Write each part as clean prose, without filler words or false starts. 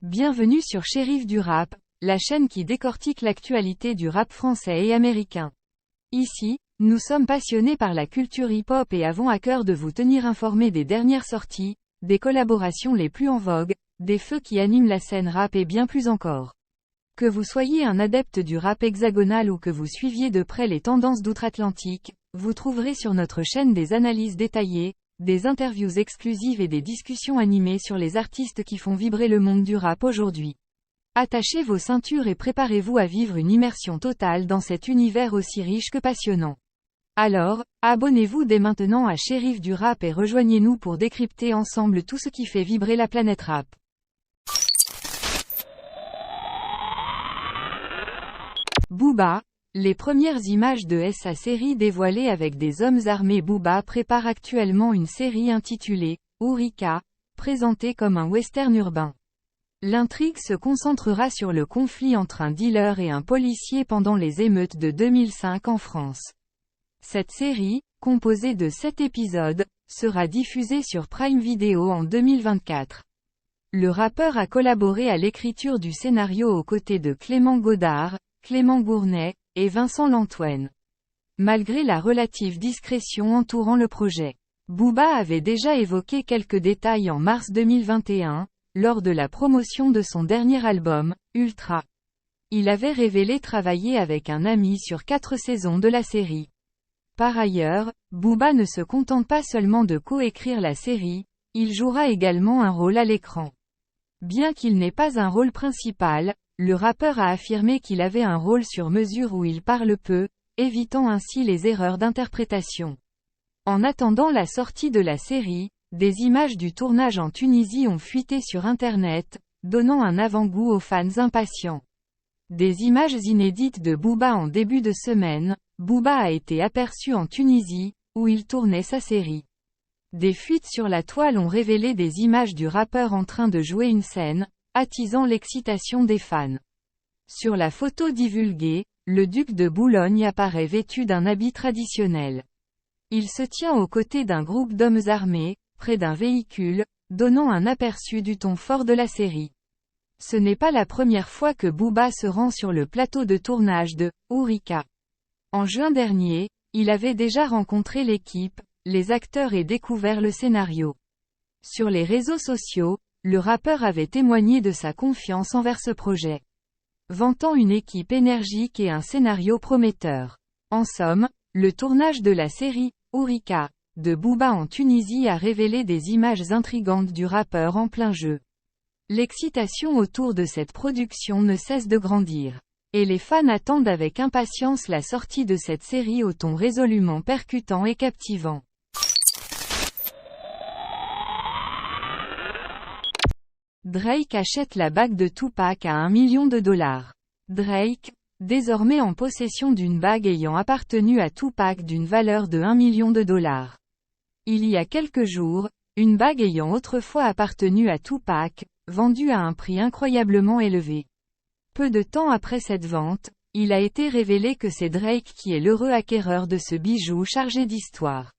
Bienvenue sur Shérif du Rap, la chaîne qui décortique l'actualité du rap français et américain. Ici, nous sommes passionnés par la culture hip-hop et avons à cœur de vous tenir informés des dernières sorties, des collaborations les plus en vogue, des feux qui animent la scène rap et bien plus encore. Que vous soyez un adepte du rap hexagonal ou que vous suiviez de près les tendances d'outre-Atlantique, vous trouverez sur notre chaîne des analyses détaillées, des interviews exclusives et des discussions animées sur les artistes qui font vibrer le monde du rap aujourd'hui. Attachez vos ceintures et préparez-vous à vivre une immersion totale dans cet univers aussi riche que passionnant. Alors, abonnez-vous dès maintenant à Shérif du Rap et rejoignez-nous pour décrypter ensemble tout ce qui fait vibrer la planète rap. Booba. Les premières images de sa série dévoilées avec des hommes armés. Booba prépare actuellement une série intitulée « Ourika », présentée comme un western urbain. L'intrigue se concentrera sur le conflit entre un dealer et un policier pendant les émeutes de 2005 en France. Cette série, composée de 7 épisodes, sera diffusée sur Prime Video en 2024. Le rappeur a collaboré à l'écriture du scénario aux côtés de Clément Godard, Clément Gournay, et Vincent Lantoine. Malgré la relative discrétion entourant le projet, Booba avait déjà évoqué quelques détails en mars 2021, lors de la promotion de son dernier album, Ultra. Il avait révélé travailler avec un ami sur 4 saisons de la série. Par ailleurs, Booba ne se contente pas seulement de coécrire la série, il jouera également un rôle à l'écran. Bien qu'il n'ait pas un rôle principal, le rappeur a affirmé qu'il avait un rôle sur mesure où il parle peu, évitant ainsi les erreurs d'interprétation. En attendant la sortie de la série, des images du tournage en Tunisie ont fuité sur Internet, donnant un avant-goût aux fans impatients. Des images inédites de Booba en début de semaine, Booba a été aperçu en Tunisie, où il tournait sa série. Des fuites sur la toile ont révélé des images du rappeur en train de jouer une scène, attisant l'excitation des fans. Sur la photo divulguée, le duc de Boulogne apparaît vêtu d'un habit traditionnel. Il se tient aux côtés d'un groupe d'hommes armés, près d'un véhicule, donnant un aperçu du ton fort de la série. Ce n'est pas la première fois que Booba se rend sur le plateau de tournage de « Ourika ». En juin dernier, il avait déjà rencontré l'équipe, les acteurs et découvert le scénario. Sur les réseaux sociaux, le rappeur avait témoigné de sa confiance envers ce projet, vantant une équipe énergique et un scénario prometteur. En somme, le tournage de la série « Ourika » de Booba en Tunisie a révélé des images intrigantes du rappeur en plein jeu. L'excitation autour de cette production ne cesse de grandir. Et les fans attendent avec impatience la sortie de cette série au ton résolument percutant et captivant. Drake achète la bague de Tupac à $1 million. Drake, désormais en possession d'une bague ayant appartenu à Tupac d'une valeur de $1 million. Il y a quelques jours, une bague ayant autrefois appartenu à Tupac, vendue à un prix incroyablement élevé. Peu de temps après cette vente, il a été révélé que c'est Drake qui est l'heureux acquéreur de ce bijou chargé d'histoire.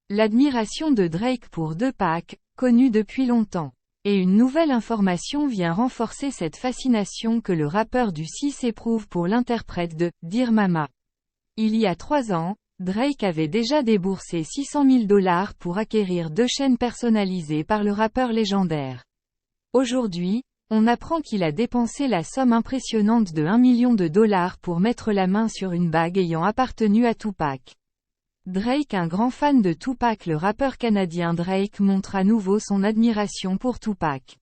L'admiration de Drake pour Tupac, connue depuis longtemps. Et une nouvelle information vient renforcer cette fascination que le rappeur du 6 éprouve pour l'interprète de « Dear Mama ». Il y a 3 ans, Drake avait déjà déboursé $600 000 pour acquérir 2 chaînes personnalisées par le rappeur légendaire. Aujourd'hui, on apprend qu'il a dépensé la somme impressionnante de $1 million pour mettre la main sur une bague ayant appartenu à Tupac. Drake, un grand fan de Tupac, le rappeur canadien Drake montre à nouveau son admiration pour Tupac.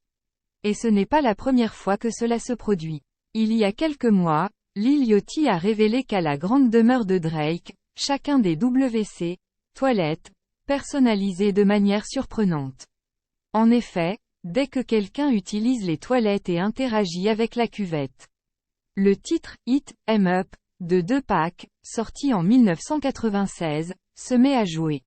Et ce n'est pas la première fois que cela se produit. Il y a quelques mois, Lil Yachty a révélé qu'à la grande demeure de Drake, chacun des WC, toilettes, personnalisées de manière surprenante. En effet, dès que quelqu'un utilise les toilettes et interagit avec la cuvette. Le titre « Hit 'Em Up » de Tupac, sorti en 1996, se met à jouer.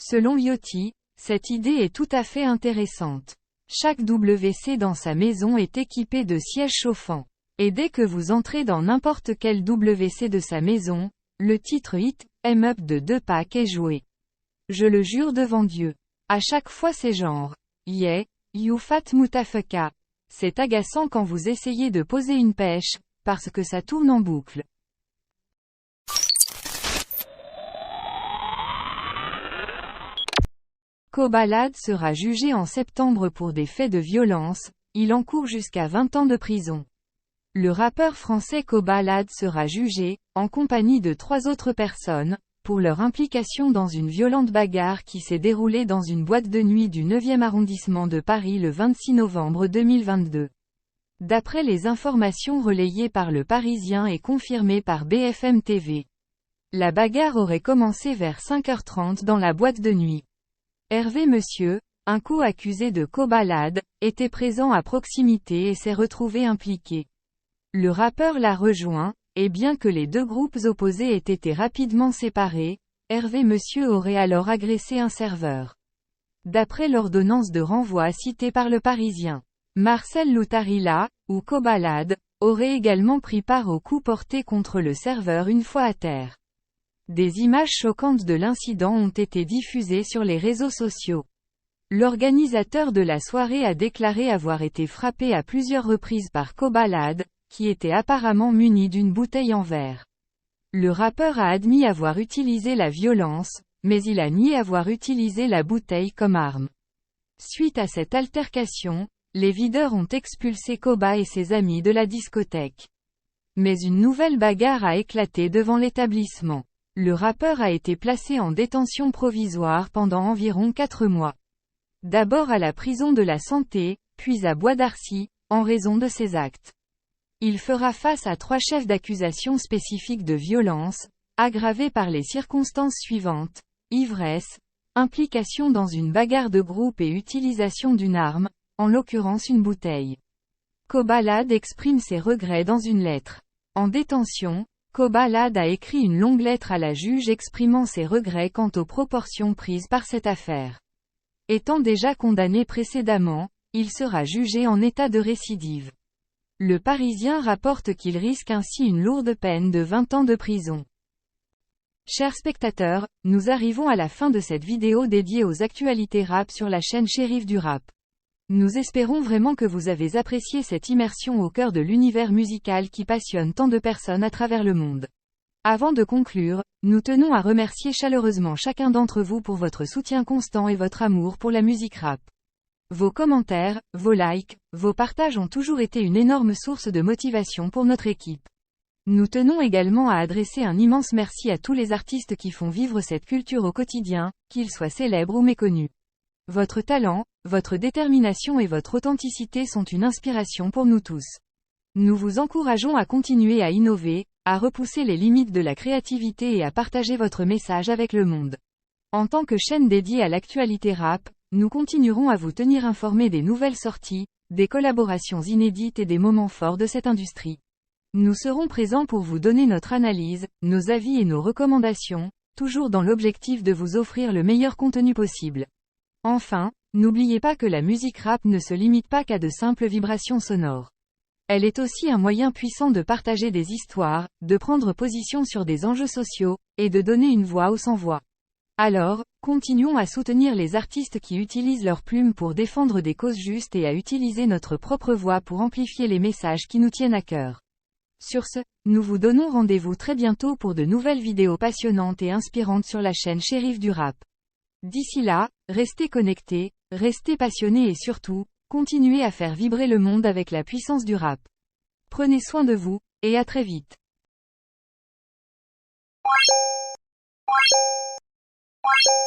Selon Yachty, cette idée est tout à fait intéressante. Chaque WC dans sa maison est équipé de sièges chauffants. Et dès que vous entrez dans n'importe quel WC de sa maison, le titre Hit 'Em Up de Tupac est joué. Je le jure devant Dieu. À chaque fois c'est genre, yeah, you fat mutafaka. C'est agaçant quand vous essayez de poser une pêche, parce que ça tourne en boucle. Kobalade sera jugé en septembre pour des faits de violence, il encourt jusqu'à 20 ans de prison. Le rappeur français Kobalade sera jugé, en compagnie de 3 autres personnes, pour leur implication dans une violente bagarre qui s'est déroulée dans une boîte de nuit du 9e arrondissement de Paris le 26 novembre 2022. D'après les informations relayées par Le Parisien et confirmées par BFM TV. La bagarre aurait commencé vers 5h30 dans la boîte de nuit. Hervé Monsieur, un co-accusé de Kobalade, était présent à proximité et s'est retrouvé impliqué. Le rappeur l'a rejoint, et bien que les deux groupes opposés aient été rapidement séparés, Hervé Monsieur aurait alors agressé un serveur. D'après l'ordonnance de renvoi citée par Le Parisien, Marcel Loutarilla, ou Kobalade, aurait également pris part aux coups portés contre le serveur une fois à terre. Des images choquantes de l'incident ont été diffusées sur les réseaux sociaux. L'organisateur de la soirée a déclaré avoir été frappé à plusieurs reprises par Kobalade, qui était apparemment muni d'une bouteille en verre. Le rappeur a admis avoir utilisé la violence, mais il a nié avoir utilisé la bouteille comme arme. Suite à cette altercation, les videurs ont expulsé Koba et ses amis de la discothèque. Mais une nouvelle bagarre a éclaté devant l'établissement. Le rappeur a été placé en détention provisoire pendant environ 4 mois. D'abord à la prison de la Santé, puis à Bois d'Arcy, en raison de ses actes. Il fera face à 3 chefs d'accusation spécifiques de violence, aggravés par les circonstances suivantes: ivresse, implication dans une bagarre de groupe et utilisation d'une arme, en l'occurrence une bouteille. Kobalade exprime ses regrets dans une lettre. En détention, Kobalade a écrit une longue lettre à la juge exprimant ses regrets quant aux proportions prises par cette affaire. Étant déjà condamné précédemment, il sera jugé en état de récidive. Le Parisien rapporte qu'il risque ainsi une lourde peine de 20 ans de prison. Chers spectateurs, nous arrivons à la fin de cette vidéo dédiée aux actualités rap sur la chaîne Shérif du Rap. Nous espérons vraiment que vous avez apprécié cette immersion au cœur de l'univers musical qui passionne tant de personnes à travers le monde. Avant de conclure, nous tenons à remercier chaleureusement chacun d'entre vous pour votre soutien constant et votre amour pour la musique rap. Vos commentaires, vos likes, vos partages ont toujours été une énorme source de motivation pour notre équipe. Nous tenons également à adresser un immense merci à tous les artistes qui font vivre cette culture au quotidien, qu'ils soient célèbres ou méconnus. Votre talent, votre détermination et votre authenticité sont une inspiration pour nous tous. Nous vous encourageons à continuer à innover, à repousser les limites de la créativité et à partager votre message avec le monde. En tant que chaîne dédiée à l'actualité rap, nous continuerons à vous tenir informés des nouvelles sorties, des collaborations inédites et des moments forts de cette industrie. Nous serons présents pour vous donner notre analyse, nos avis et nos recommandations, toujours dans l'objectif de vous offrir le meilleur contenu possible. Enfin, n'oubliez pas que la musique rap ne se limite pas qu'à de simples vibrations sonores. Elle est aussi un moyen puissant de partager des histoires, de prendre position sur des enjeux sociaux, et de donner une voix aux sans-voix. Alors, continuons à soutenir les artistes qui utilisent leurs plumes pour défendre des causes justes et à utiliser notre propre voix pour amplifier les messages qui nous tiennent à cœur. Sur ce, nous vous donnons rendez-vous très bientôt pour de nouvelles vidéos passionnantes et inspirantes sur la chaîne Shérif du Rap. D'ici là, restez connectés, restez passionnés et surtout, continuez à faire vibrer le monde avec la puissance du rap. Prenez soin de vous, et à très vite. You